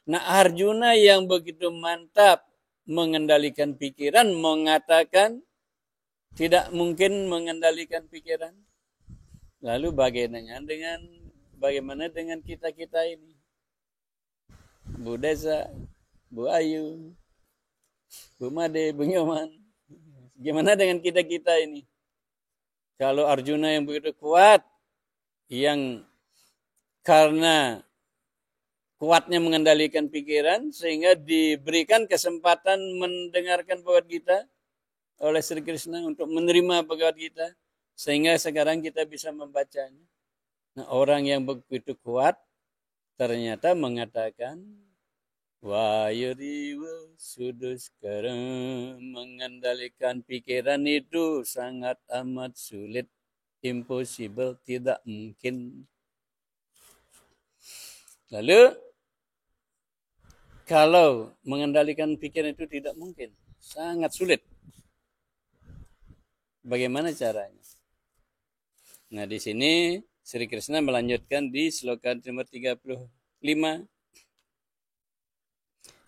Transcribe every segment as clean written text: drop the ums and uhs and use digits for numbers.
Nah, Arjuna yang begitu mantap mengendalikan pikiran mengatakan tidak mungkin mengendalikan pikiran. Lalu bagaimana dengan kita-kita ini? Bu Desa, Bu Ayu, Bu Made, Bu Nyoman. Gimana dengan kita-kita ini? Kalau Arjuna yang begitu kuat, yang karena kuatnya mengendalikan pikiran, sehingga diberikan kesempatan mendengarkan Bhagavad Gita oleh Sri Krishna untuk menerima Bhagavad Gita, sehingga sekarang kita bisa membacanya. Nah, orang yang begitu kuat ternyata mengatakan, Wayuriwa Suduskara, mengendalikan pikiran itu sangat amat sulit, impossible, tidak mungkin. Lalu, kalau mengendalikan pikiran itu tidak mungkin, sangat sulit, bagaimana caranya? Nah, di sini Sri Krishna melanjutkan di sloka nomor 35.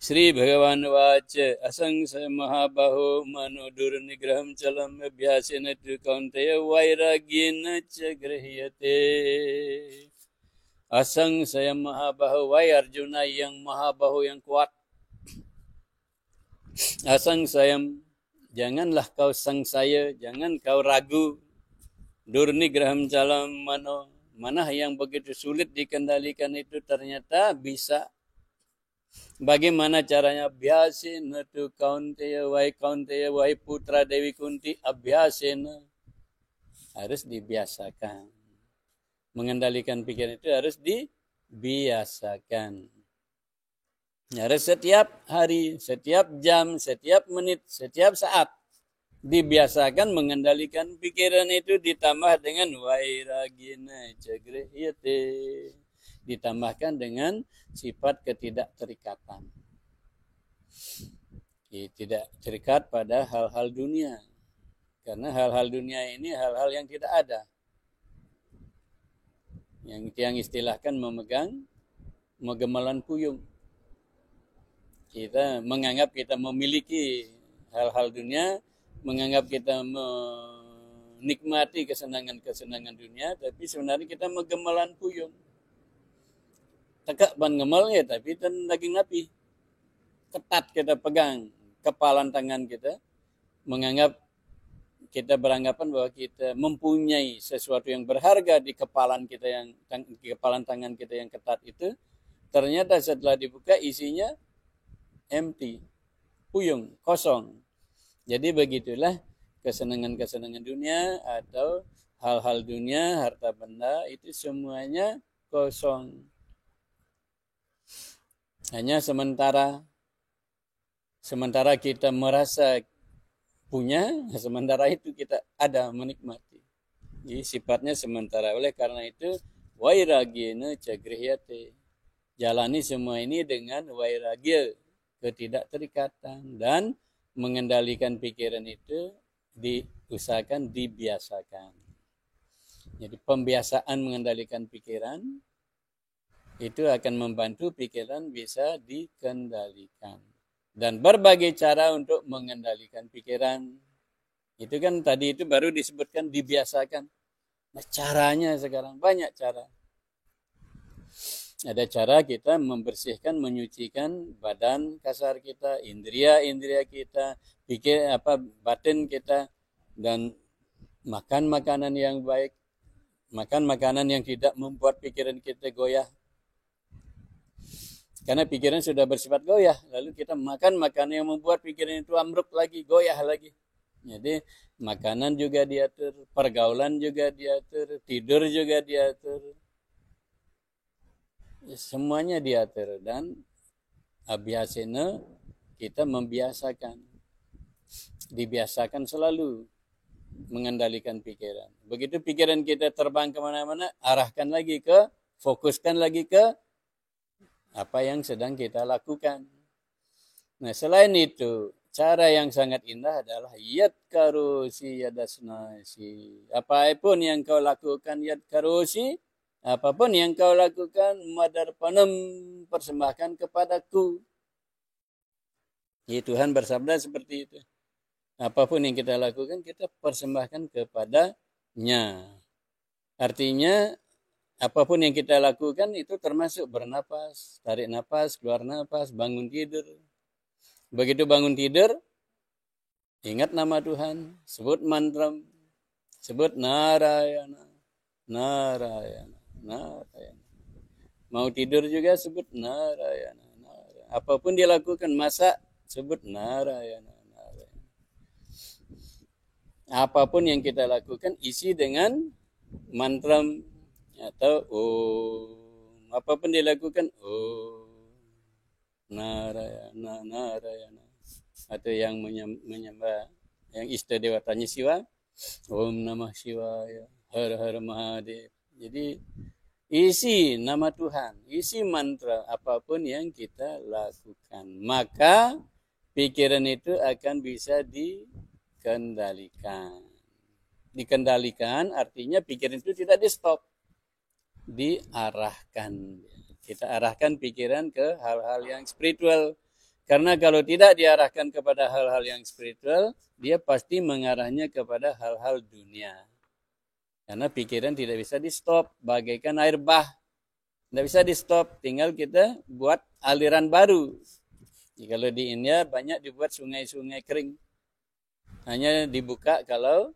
Sri Bhagavan Vaca Asangsa Mahabaho Manodur Nigraham Chalam Abhyasena Tu Kaunteya Vairagina Cagrahiyate. Asangsa Mahabaho, wahai Arjuna yang Mahabaho yang kuat. Asangsa, janganlah kau sangsaya, jangan kau ragu. Durni Graham Chalam Mano, mana yang begitu sulit dikendalikan itu ternyata bisa. Bagaimana caranya? Abhyasena tu Kaunteya, wahai putra Dewi Kunti, abhyasena, harus dibiasakan. Mengendalikan pikiran itu harus dibiasakan. Harus setiap hari, setiap jam, setiap menit, setiap saat dibiasakan mengendalikan pikiran itu, ditambah dengan wairagina cagrihiyate, ditambahkan dengan sifat ketidakterikatan. Tidak terikat pada hal-hal dunia. Karena hal-hal dunia ini hal-hal yang tidak ada. Yang istilahkan memegang gemelan puyung. Kita menganggap kita memiliki hal-hal dunia, menganggap kita menikmati kesenangan-kesenangan dunia, tapi sebenarnya kita megemelan puyung. Tekak ban ngemal ya, tapi daging napi. Ketat kita pegang kepalan tangan kita, menganggap kita beranggapan bahwa kita mempunyai sesuatu yang berharga di kepalan tangan kita yang ketat itu. Ternyata setelah dibuka isinya empty, puyung, kosong. Jadi begitulah kesenangan-kesenangan dunia atau hal-hal dunia, harta benda itu semuanya kosong. Hanya sementara kita merasa punya, sementara itu kita ada menikmati. Jadi sifatnya sementara. Oleh karena itu, wairagina cagrihiyate. Jalani semua ini dengan wairagya, ketidakterikatan, dan mengendalikan pikiran itu diusahakan dibiasakan. Jadi pembiasaan mengendalikan pikiran itu akan membantu pikiran bisa dikendalikan. Dan berbagai cara untuk mengendalikan pikiran. Itu kan tadi itu baru disebutkan dibiasakan. Nah, caranya sekarang banyak cara. Ada cara kita membersihkan, menyucikan badan kasar kita, indria-indria kita, batin kita, dan makan makanan yang baik, makan makanan yang tidak membuat pikiran kita goyah. Karena pikiran sudah bersifat goyah, lalu kita makan makanan yang membuat pikiran itu amruk lagi, goyah lagi. Jadi makanan juga diatur, pergaulan juga diatur, tidur juga diatur. Semuanya diatur, dan abhyasena kita membiasakan. Dibiasakan selalu mengendalikan pikiran. Begitu pikiran kita terbang kemana-mana, fokuskan lagi ke apa yang sedang kita lakukan. Nah, selain itu, cara yang sangat indah adalah yat karosi yadasnasi. Apapun yang kau lakukan yat karosi, Apapun yang kau lakukan, madarpanam, persembahkan kepadaku. Ya, Tuhan bersabda seperti itu. Apapun yang kita lakukan, kita persembahkan kepadanya. Artinya, apapun yang kita lakukan itu termasuk bernapas, tarik napas, keluar napas, bangun tidur. Begitu bangun tidur, ingat nama Tuhan, sebut mantra, sebut Narayana, Narayana, Narayana. Mau tidur juga sebut Narayana, Narayana. Apapun dilakukan, masak, sebut Narayana, Narayana. Apapun yang kita lakukan, isi dengan mantra atau Om. Apapun dilakukan, Om. Narayana, Narayana. Atau yang menyembah, yang istadewatanya Siwa, Om Namah Shivaya, Har Har Mahadev. Jadi isi nama Tuhan, isi mantra apapun yang kita lakukan. Maka pikiran itu akan bisa dikendalikan. Dikendalikan artinya pikiran itu tidak di stop, diarahkan. Kita arahkan pikiran ke hal-hal yang spiritual. Karena kalau tidak diarahkan kepada hal-hal yang spiritual, dia pasti mengarahnya kepada hal-hal dunia. Karena pikiran tidak bisa di stop, bagaikan air bah. Tidak bisa di stop, tinggal kita buat aliran baru. Kalau di India banyak dibuat sungai-sungai kering. Hanya dibuka kalau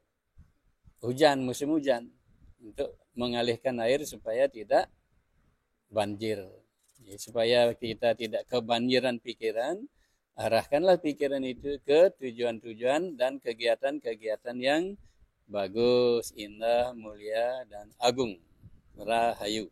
hujan, musim hujan. Untuk mengalihkan air supaya tidak banjir. Ya, supaya kita tidak kebanjiran pikiran, arahkanlah pikiran itu ke tujuan-tujuan dan kegiatan-kegiatan yang bagus, indah, mulia, dan agung. Rahayu.